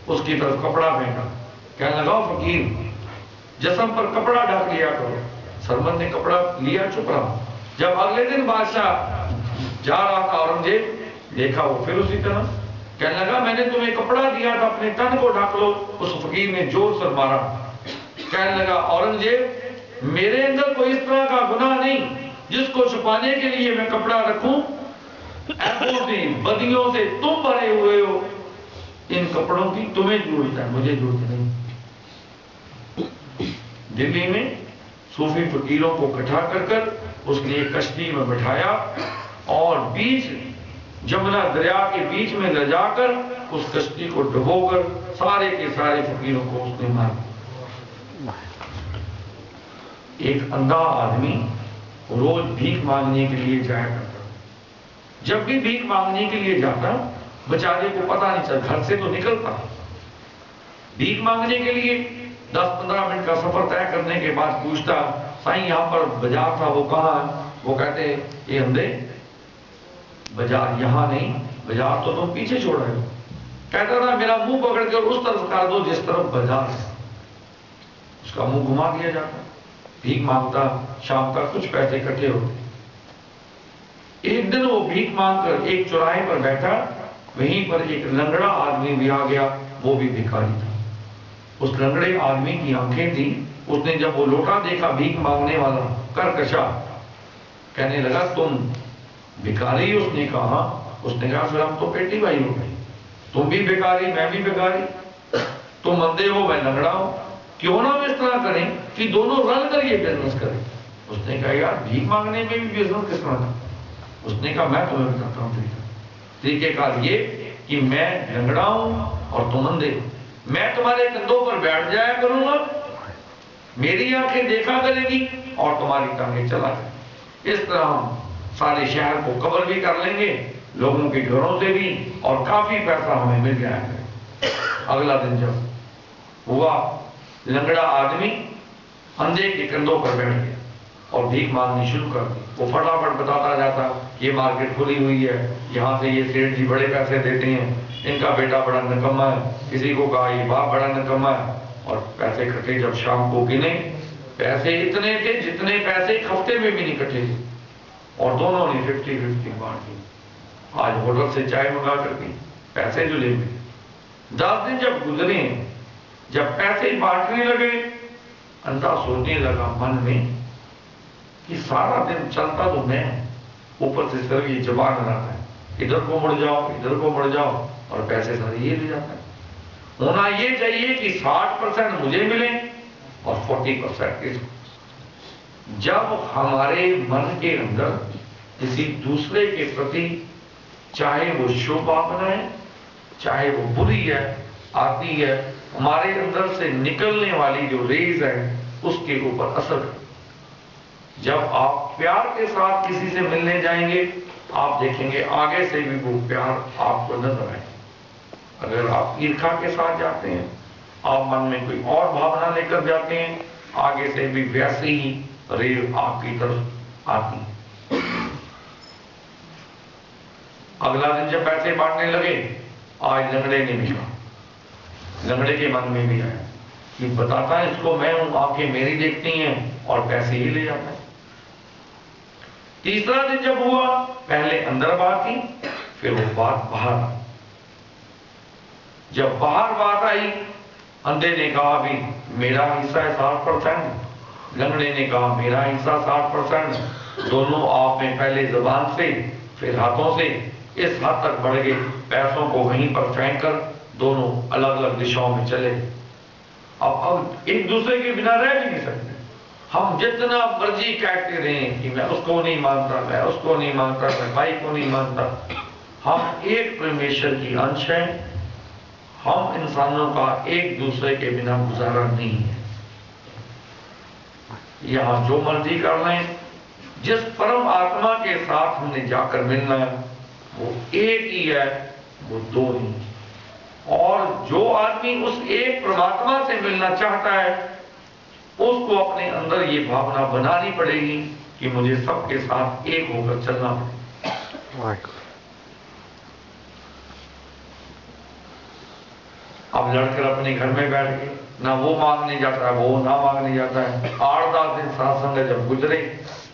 اس کی طرف کپڑا پہنا، کہنے لگا فقیر جسم پر کپڑا ڈھک لیا کرو۔ سربت نے کپڑا لیا، چپ رہا۔ جب اگلے دن بادشاہ جا رہا تھا اورنگزیب، دیکھا وہ پھر اسی طرح، کہنے لگا میں نے تمہیں کپڑا دیا تھا اپنے تن کو ڈھک لو۔ اس فقیر نے زور سے مارا، کہنے لگا اورنگزیب میرے اندر کوئی اس طرح کا گناہ نہیں جس کو چھپانے کے لیے میں کپڑا رکھوں، ایبوں سے بدیوں سے تم بھرے ہوئے ہو، ان کپڑوں کی تمہیں ضرورت ہے، مجھے ضرورت نہیں۔ دلی میں صوفی فقیروں کو اکٹھا کر کر اس نے ایک کشتی میں بٹھایا اور بیچ جمنا دریا کے بیچ میں لے جا کر اس کشتی کو ڈبو کر سارے کے سارے فقیروں کو اس نے مار دیا۔ ایک اندھا آدمی روز بھیک مانگنے کے لیے جایا کرتا، جب بھی بھیک مانگنے کے لیے جاتا بیچارے کو پتہ نہیں چلتا، گھر سے تو نکلتا بھیک مانگنے کے لیے 10-15 منٹ کا سفر طے کرنے کے بعد پوچھتا سائیں یہاں پر بازار تھا وہ کہاں ہے؟ وہ کہتے یہ اندھے بازار یہاں نہیں، بازار تو تم پیچھے چھوڑ رہے ہو۔ کہتا تھا میرا منہ پکڑ کر اس طرف کر دو جس طرف بازار ہے، اس کا منہ گھما دیا جاتا، بھیک مانگتا، شام تک کچھ پیسے اکٹھے ہوتے۔ ایک دن وہ بھیک مانگ کر ایک چوراہے پر بیٹھا، وہیں پر ایک لنگڑا آدمی بھی آ گیا، وہ بھی بھکاری تھا۔ اس لنگڑے آدمی کی آنکھیں تھیں، اس نے جب وہ لوٹا دیکھا بھیک مانگنے والا کر کشا، کہنے لگا تم بھکاری؟ اس نے کہا اس نے کہا پھر ہم تو پیٹی بھائی ہو گئے، تم بھی بھکاری میں بھی بھکاری، تم اندھے ہو میں لنگڑا ہوں، کیوں نہ ہم اس طرح کریں کہ دونوں رل کر یہ بزنس کریں۔ اس نے کہا یار بھیک مانگنے میں بھی بزنس کس طرح کا؟ اس نے کہا میں تمہیں بتاتا ہوں طریقہ کار یہ کہ میں لنگڑا ہوں اور تم اندھے، میں تمہارے کندھوں پر بیٹھ جایا کروں گا، میری آنکھیں دیکھا کریں گی اور تمہاری ٹانگیں چلا کریں، اس طرح ہم سارے شہر کو کور بھی کر لیں گے، لوگوں کے گھروں سے بھی، اور کافی پیسہ ہمیں مل جائے گا۔ اگلا دن جب ہوا، لنگڑا آدمی اندھے کے کندھوں پر بیٹھ گیا اور بھیک مانگنی شروع کر دی۔ وہ فٹافٹ بتاتا جاتا یہ مارکیٹ کھلی ہوئی ہے، یہاں سے یہ سیٹھ جی بڑے پیسے دیتے ہیں، ان کا بیٹا بڑا نکما ہے، کسی کو کہا یہ باپ بڑا نکما ہے، اور پیسے اکٹھے جب شام کو گنے، پیسے اتنے تھے جتنے پیسے ایک ہفتے میں بھی نہیں کٹے تھے، اور دونوں نے 50-50 بانٹ دی۔ آج ہوٹل سے چائے منگا کر کے پیسے جو لے گئے، 10 دن جب گزرے، جب پیسے بانٹنے لگے، اندھا سوچنے لگا من میں کہ سارا دن چلتا تو میں، اوپر سے صرف یہ زبان رہتا ہے، ادھر کو مڑ جاؤ ادھر کو مڑ جاؤ، اور پیسے سارے یہ لے جاتا ہے۔ ہونا یہ چاہیے کہ 60% مجھے ملیں اور 40% اس کو۔ جب ہمارے من کے اندر کسی دوسرے کے پرتی چاہے وہ شوبہ بنائے چاہے وہ بری ہے آتی ہے، ہمارے اندر سے نکلنے والی جو ریز ہے اس کے اوپر اثر ہے۔ جب آپ پیار کے ساتھ کسی سے ملنے جائیں گے، آپ دیکھیں گے آگے سے بھی وہ پیار آپ کو نظر آئے۔ اگر آپ عرقہ کے ساتھ جاتے ہیں، آپ من میں کوئی اور بھاونا لے کر جاتے ہیں، آگے سے بھی ویسے ہی ریل آپ کی طرف آتی ہے۔ اگلا دن جب پیسے بانٹنے لگے، آج لنگڑے نے بھی کہا، لنگڑے کے من میں بھی آیا کہ بتاتا ہے اس کو میں ہوں، آنکھیں میری دیکھتی ہیں اور پیسے ہی لے جاتا ہے۔ تیسرا دن جب ہوا، پہلے اندر بات کی، پھر وہ بات باہر آئی۔ جب باہر بات آئی، اندھے نے کہا بھی میرا حصہ ہے 60%، لنگڑے نے کہا میرا حصہ 60%، دونوں آپ میں پہلے زبان سے پھر ہاتھوں سے اس حد تک بڑھ گئے، پیسوں کو وہیں پر پھینک کر دونوں الگ الگ دشاؤں میں چلے۔ اب ایک دوسرے کے بنا رہ بھی نہیں سکتے، ہم جتنا مرضی کہتے رہیں کہ میں اس کو نہیں مانتا، میں اس کو نہیں مانتا، میں بھائی کو نہیں مانتا، ہم ایک پرمیشر کی انش ہیں، ہم انسانوں کا ایک دوسرے کے بنا گزارا نہیں ہے۔ یہاں جو مرضی کر لیں، جس پرم آتما کے ساتھ ہم نے جا کر ملنا ہے وہ ایک ہی ہے، وہ دو نہیں۔ اور جو آدمی اس ایک پرماتما سے ملنا چاہتا ہے اس کو اپنے اندر یہ بھاونا بنانی پڑے گی کہ مجھے سب کے ساتھ ایک ہو کر چلنا پڑے۔ اب لڑ کر اپنے گھر میں بیٹھ گئے، نہ وہ مانگنے جاتا ہے، وہ نہ مانگنے جاتا ہے۔ 8-10 دن سات سنگ جب گزرے،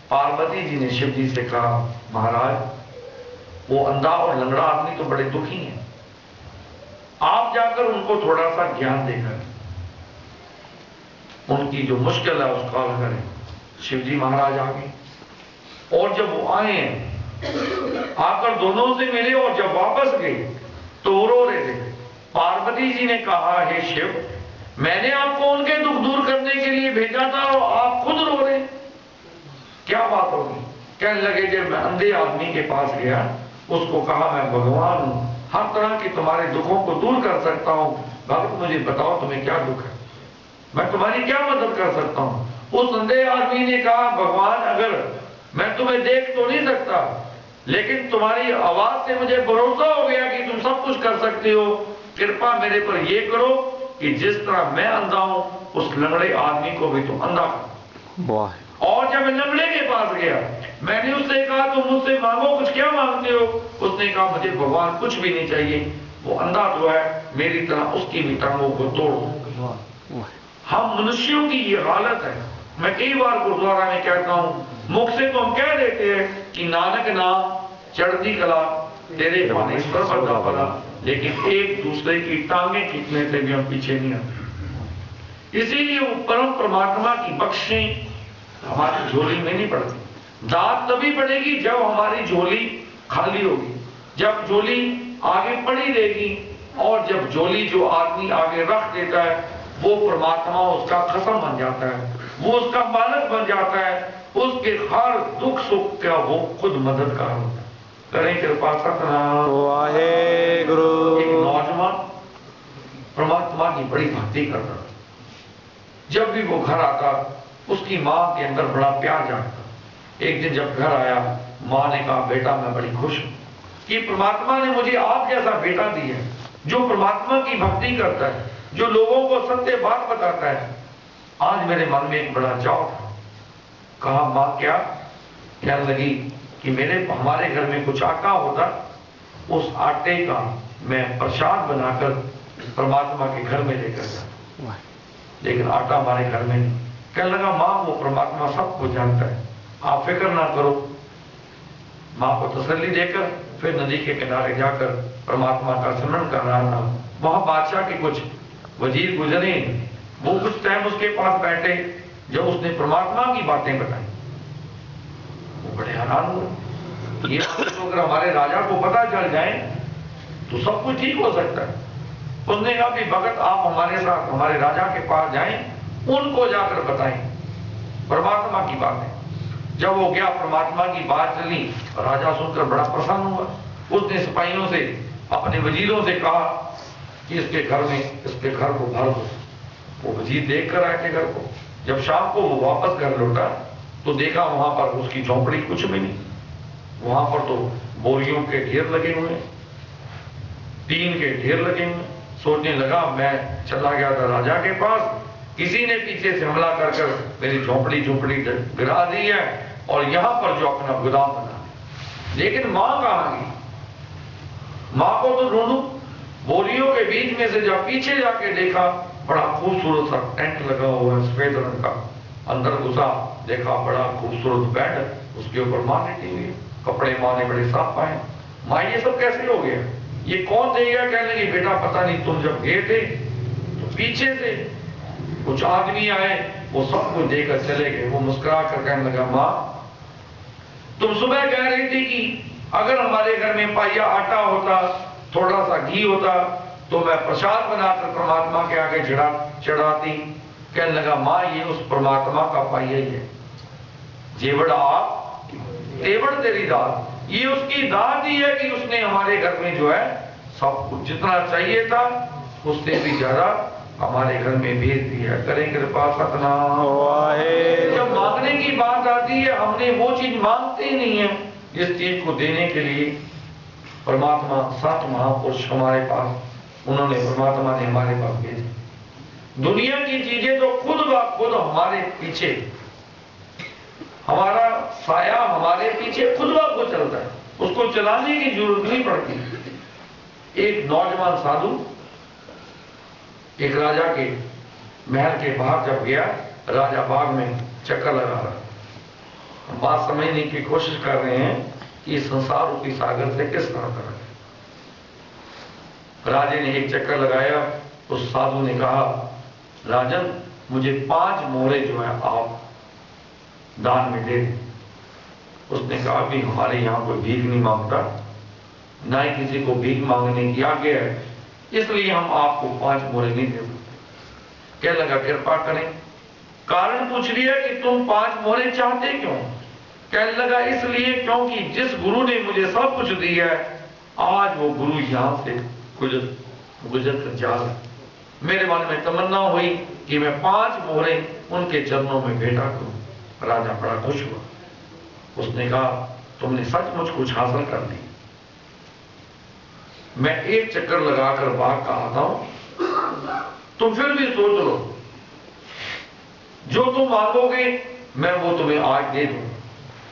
پاروتی جی نے شیو جی سے کہا مہاراج وہ اندھا اور لنگڑا آدمی تو بڑے دکھی ہیں، آپ جا کر ان کو تھوڑا سا گیان دے کر ان کی جو مشکل ہے اس کا حل کریں۔ شیو جی مہاراج آ گئے، اور جب وہ آئے ہیں آ کر دونوں سے ملے، اور جب واپس گئے تو وہ رو رہے تھے۔ پاروتی جی نے کہا ہے شیو، میں نے آپ کو ان کے دکھ دور کرنے کے لیے بھیجا تھا اور آپ خود رو رہے، کیا بات ہوگی؟ کہنے لگے جب میں اندھے آدمی کے پاس گیا، اس کو کہا میں بھگوان ہوں، ہر طرح کی تمہارے دکھوں کو دور کر سکتا ہوں، بھگت مجھے بتاؤ تمہیں کیا دکھ ہے، میں تمہاری کیا مدد کر سکتا ہوں؟ اس اندھے آدمی نے کہا بھگوان اگر میں تمہیں دیکھ تو نہیں سکتا، لیکن تمہاری آواز سے مجھے بھروسہ ہو گیا کہ تم سب کچھ کر سکتے ہو، کرپا میرے پر یہ کرو کہ جس طرح میں اندھا ہوں اس لنگڑے آدمی کو بھی تم اندھا کرو۔ اور جب میں لنگڑے کے پاس گیا، میں نے اس سے کہا تم مجھ سے مانگو، کچھ کیا مانگتے ہو؟ اس نے کہا مجھے بھگوان کچھ بھی نہیں چاہیے، وہ اندھا تو ہے، میری طرح اس کی بھی ٹانگوں کو توڑ۔ ہم منشیوں کی یہ حالت ہے۔ میں کئی بار گردوارہ میں کہتا ہوں، مکھ سے تو ہم کہہ دیتے ہیں کہ نانک نام چڑھتی کلا تیرے پانے پر بندہ پلا، لیکن ایک دوسرے کی ٹانگیں کھینچنے سے بھی ہم پیچھے نہیں آتے۔ اسی لیے وہ پرم پرماتما کی بخشیں ہماری جھولی میں نہیں پڑتی۔ داد تبھی پڑے گی جب ہماری جھولی خالی ہوگی، جب جھولی آگے پڑی رہے گی، اور جب جھولی جو آدمی آگے رکھ دیتا ہے وہ پرماتما اس کا قسم بن جاتا ہے، وہ اس کا مالک بن جاتا ہے، اس کے ہر دکھ سکھ کا وہ خود مددگار ہوتا ہے۔ کریں کرپا ستنام واہے گرو۔ ایک نوجوان پرماتما کی بڑی بھکتی کرتا تھا، جب بھی وہ گھر آتا اس کی ماں کے اندر بڑا پیار جاگتا۔ ایک دن جب گھر آیا، ماں نے کہا بیٹا میں بڑی خوش ہوں کہ پرماتما نے مجھے آپ جیسا بیٹا دیا ہے جو پرماتما کی بھکتی کرتا ہے، جو لوگوں کو ستیہ بات بتاتا ہے۔ آج میرے من میں ایک بڑا چاؤ تھا۔ کہا ماں کیا؟ کہنے لگی کہ ہمارے گھر میں کچھ آٹا ہوتا، اس آٹے کا میں پرساد بنا کر پرماتما کے گھر میں لے کر جاتا، لیکن آٹا ہمارے گھر میں نہیں۔ کہنے لگا ماں وہ پرماتما سب کو جانتا ہے، آپ فکر نہ کرو۔ ماں کو تسلی دے کر پھر ندی کے کنارے جا کر پرماتما کا سمرن کر رہا تھا۔ وہاں بادشاہ کے کچھ وزیر گزرے، وہ کچھ ٹائم اس کے پاس بیٹھے، جب اس نے پرماتما کی باتیں بتائیں وہ بڑے حیران ہوئے۔ یہ تو اگر ہمارے راجا کو پتہ چل جائیں تو سب کچھ ٹھیک ہو سکتا ہے۔ اس نے کہا کہ بھگت آپ ہمارے ساتھ ہمارے راجا کے پاس جائیں، ان کو جا کر بتائیں پرماتما کی باتیں۔ جب وہ گیا، پرماتما کی بات چلی، راجا سن کر بڑا پرسن ہوا۔ اس نے سپاہیوں سے اپنے وزیروں سے کہا کہ اس کے گھر کو بھر دو۔ وہ وزیر دیکھ کر آئے تھے گھر کو۔ جب شام کو وہ واپس گھر لوٹا تو دیکھا وہاں پر اس کی جھونپڑی کچھ بھی نہیں، وہاں پر تو بوریوں کے ڈھیر لگے ہوئے، ٹین کے ڈھیر لگے ہوئے۔ سوچنے لگا میں چلا گیا تھا راجا کے پاس، کسی نے پیچھے سے حملہ کر کر میری جھونپڑی گرا دی ہے اور یہاں پر جو اپنا گودام بنا۔ لیکن ماں کہاں گئی؟ ماں کو تو ڈھونڈوں، بوریوں کے بیچ میں سے جب پیچھے جا کے دیکھا بڑا خوبصورت سا ٹینٹ لگا ہوا ہے سفید رنگ کا. اندر گھسا, دیکھا بڑا خوبصورت بیڈ, اس کے اوپر ماں لیٹی ہوئی, کپڑے ماں نے بڑے صاف پائے. ماں یہ سب کیسے ہو گیا, یہ کون دے گا؟ کہنے لگی بیٹا پتہ نہیں, تم جب گئے تھے تو پیچھے سے کچھ آدمی آئے, وہ سب کو دے کر چلے گئے. وہ مسکرا کر کہنے لگا ماں تم صبح کہہ رہی تھی کہ اگر ہمارے گھر میں پائیا آٹا ہوتا, تھوڑا سا گھی ہوتا, تو میں پرساد بنا کر پرماتما کے آگے چڑھاتی. کہنے لگا ماں یہ اس پرماتما کا پائیا ہی ہے. جیوڑ آپ تیوڑ تیری داد, یہ اس کی داد ہی ہے کہ اس نے ہمارے گھر میں جو ہے سب کچھ جتنا چاہیے تھا اس سے بھی زیادہ ہمارے گھر میں بھیج دیا. کریں کرپا ستنام. جب مانگنے کی بات آتی ہے, ہم نے وہ چیز مانگتے ہی نہیں ہے جس چیز کو دینے کے لیے پرماتما 7 مہاپرش ہمارے پاس, انہوں نے پرماتما نے ہمارے پاس بھیجے. دنیا کی چیزیں تو خود بخود ہمارے پیچھے, ہمارا سایہ ہمارے پیچھے خود بخود چلتا ہے, اس کو چلانے کی ضرورت نہیں پڑتی. ایک نوجوان سادھو ایک راجا کے محل کے باہر جب گیا, راجا باغ میں چکر لگا رہا. ہم بات سمجھنے کی کوشش کر رہے ہیں کہ یہ سنسار روپی ساگر سے کس طرح کریں. راجے نے ایک چکر لگایا, اس سادھو نے کہا راجن مجھے 5 مورے جو ہیں آپ دان میں دے دیں. اس نے کہا بھی ہمارے یہاں کوئی بھیک نہیں مانگتا, نہ ہی کسی کو بھیک مانگنے کی آگے ہے, اس لیے ہم آپ کو 5 مورے نہیں دے سکتے. کہنے لگا کرپا کریں. کارن پوچھ لیا کہ تم 5 مورے چاہتے کیوں؟ کہنے لگا اس لیے کیونکہ جس گرو نے مجھے سب کچھ دیا ہے, آج وہ گرو یہاں سے گزر کر جا رہا. میرے من میں تمنا ہوئی کہ میں 5 مورے ان کے چرنوں میں بھیٹا کروں. راجا بڑا خوش ہوا. اس نے کہا تم نے سچ مچ کچھ حاصل کر لی. میں ایک چکر لگا کر باغ کا آتا ہوں, تم پھر بھی سوچ لو, جو تم مانگو گے میں وہ تمہیں آج دے دوں.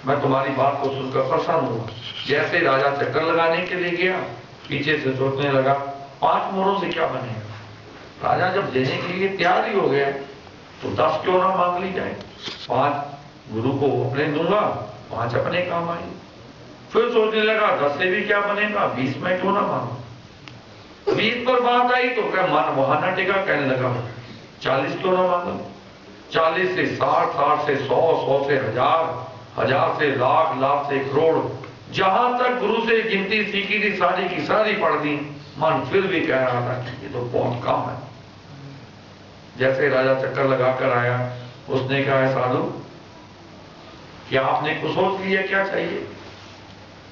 میں تمہاری بات کو سن کر پریشان ہوں. جیسے راجا چکر لگانے کے لیے گیا, پیچھے سے سوچنے لگا 5 موروں سے کیا بنے گا. راجا جب دینے کے لیے تیار ہی ہو گیا تو 10 کیوں نہ مانگ لی جائے. 5 گرو کو اپنے دوں گا, 5 اپنے کام آئیں. پھر سوچنے لگا 10 سے بھی کیا بنے گا, 20 میں کیوں نہ مانگوں. 20 پر بات آئی تو کہ من وہاں نہ ٹکا. کہنے لگا 40 کیوں نہ مانگوں. 40 سے 60, 60 سے 100, 100 سے 1000, 1000 سے لاکھ, لاکھ سے کروڑ, جہاں تک گرو سے گنتی سیکھی تھی ساری کی ساری پڑھ دی. من پھر بھی کہہ رہا تھا کہ یہ تو بہت کم ہے. جیسے راجا چکر لگا کر آیا, اس نے کہا ہے سادھو کیا آپ نے کچھ سوچ لیا کیا چاہیے؟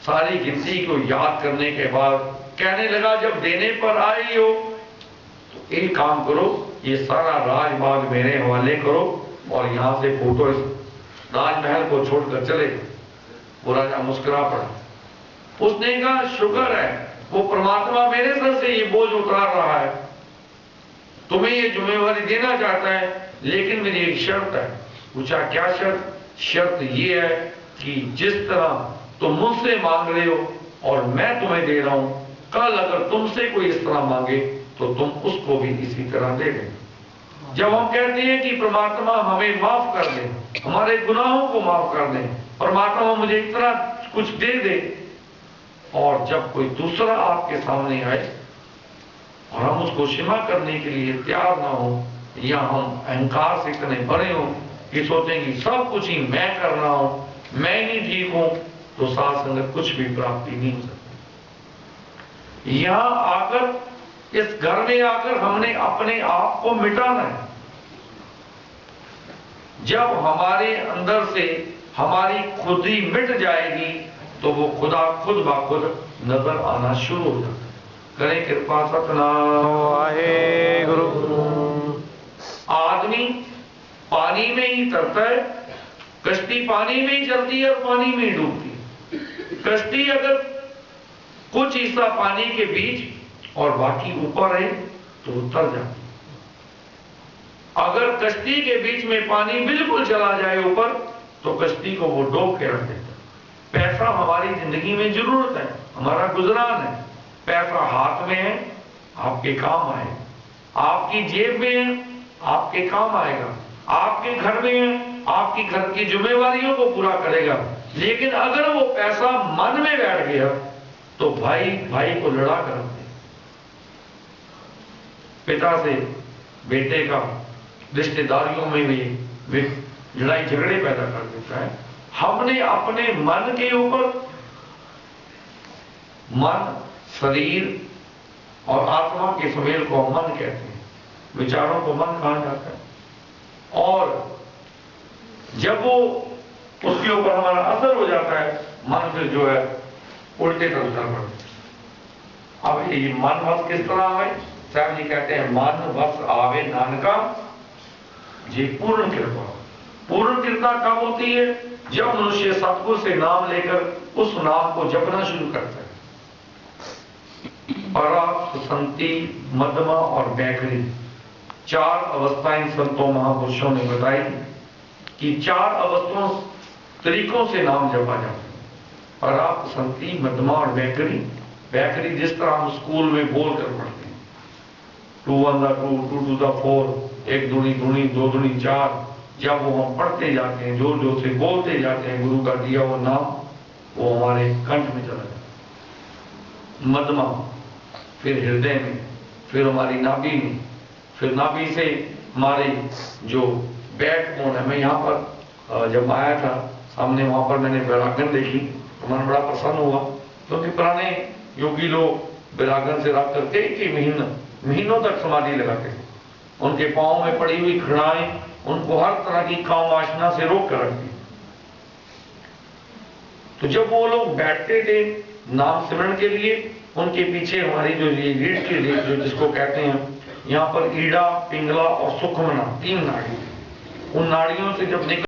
ساری گنتی کو یاد کرنے کے بعد کہنے لگا جب دینے پر آئی ہو تو ایک کام کرو, یہ سارا راج باغ میرے حوالے کرو اور یہاں سے فوٹو راج محل کو چھوڑ کر چلے. وہ راجا مسکرا پڑا. اس نے کہا شکر ہے وہ پرماتما میرے سر سے یہ بوجھ اتار رہا ہے, تمہیں یہ ذمہ داری دینا چاہتا ہے, لیکن میری ایک شرط ہے. پوچھا کیا شرط؟ شرط یہ ہے کہ جس طرح تم مجھ سے مانگ رہے ہو اور میں تمہیں دے رہا ہوں, کل اگر تم سے کوئی اس طرح مانگے تو تم اس کو بھی اسی طرح دے دیں. جب ہم کہتے ہیں کہ پرماتما ہمیں معاف کر دے, ہمارے گناہوں کو معاف کر دے, پرماتما مجھے اتنا کچھ دے دے, اور جب کوئی دوسرا آپ کے سامنے آئے اور ہم اس کو شمع کرنے کے لیے تیار نہ ہو, یا ہم اہنکار سے اتنے بڑے ہوں کہ سوچیں کہ سب کچھ ہی میں کر رہا ہوں, میں ہی ٹھیک ہوں, تو ساتھ سنگت کچھ بھی پراپتی نہیں ہو سکتی. یہاں آ کر اس گھر میں آ کر ہم نے اپنے آپ کو مٹانا ہے. جب ہمارے اندر سے ہماری خودی مٹ جائے گی تو وہ خدا خود بخود نظر آنا شروع ہو جاتا ہے. کریں کرپا ستنام واحگرو. آدمی پانی میں ہی ترتا ہے, کشتی پانی میں ہی چلتی ہے اور پانی میں ہی ڈوبتی ہے. کشتی اگر کچھ حصہ پانی کے بیچ اور باقی اوپر ہے تو وہ تر جاتی. اگر کشتی کے بیچ میں پانی بالکل چلا جائے اوپر تو کشتی کو وہ ڈوب کے رکھ دیتا. پیسہ ہماری زندگی میں ضرورت ہے, ہمارا گزران ہے. پیسہ ہاتھ میں ہے, آپ کے کام آئے. آپ کی جیب میں ہے، آپ کے کام آئے گا، آپ کے گھر میں ہے، آپ کی گھر کی ذمہ داریوں کو پورا کرے گا۔ لیکن اگر وہ پیسہ من میں بیٹھ گیا تو بھائی بھائی کو لڑا کر دے، پتا سے بیٹے کا، رشتہ داریوں میں بھی لڑائی جھگڑے پیدا کر دیتا ہے۔ ہم نے اپنے من کے اوپر، من، شریر اور آتما کے سمیل کو من کہتے ہیں، وچاروں کو من کہا جاتا ہے، اور جب وہ اس کے اوپر ہمارا اثر ہو جاتا ہے، من پھر جو ہے الٹے طرف چل پڑتا ہے۔ اب یہ من وس کس طرح آئے؟ صاحب جی کہتے ہیں من وس آوے نانکا جی پورن کرپا۔ پورن کرپا کب ہوتی ہے؟ جب منشیہ ستگور سے نام لے کر اس نام کو جپنا شروع کرتا ہے۔ پرا، سسنتی، مدھما اور بیکری، چار اوستھائیں سنتوں مہاپرشوں نے بتائی کہ چار اوستھوں طریقوں سے نام جپا جاتا ہے۔ پرا، سسنتی، مدھما اور بیکری۔ بیکری جس طرح ہم اسکول میں بول کر پڑھتے ہیں، 2 1 2 2 2 4، 1 دونی دونی 2 دونی 4، جب وہ ہم پڑھتے جاتے ہیں، زور زور سے بولتے جاتے ہیں گرو کا دیا وہ نام، وہ ہمارے کنٹھ میں چلا جاتا ہے۔ مدھما پھر ہردے میں، پھر ہماری نابی میں، پھر نابی سے ہماری جو بیک بون ہے۔ میں یہاں پر جب آیا تھا، ہم نے وہاں پر میں نے بیراگن دیکھی، ہمیں بڑا پسند ہوا، کیونکہ پرانے یوگی لوگ بیراگن سے رکھ کر کئی مہینوں تک سمادھی لگاتے ہیں۔ ان کے پاؤں میں پڑی ہوئی کھڑائیں ان کو ہر طرح کی کام واشنا سے روک کر رکھتی۔ تو جب وہ لوگ بیٹھتے تھے نام سمرن کے لیے، ان کے پیچھے ہماری جو یہ ریڑھ کی ہڈی جو جس کو کہتے ہیں یہاں پر ایڑا، پنگلا اور سکھمنا 3 ناڑی، ان ناڑیوں سے جب نکل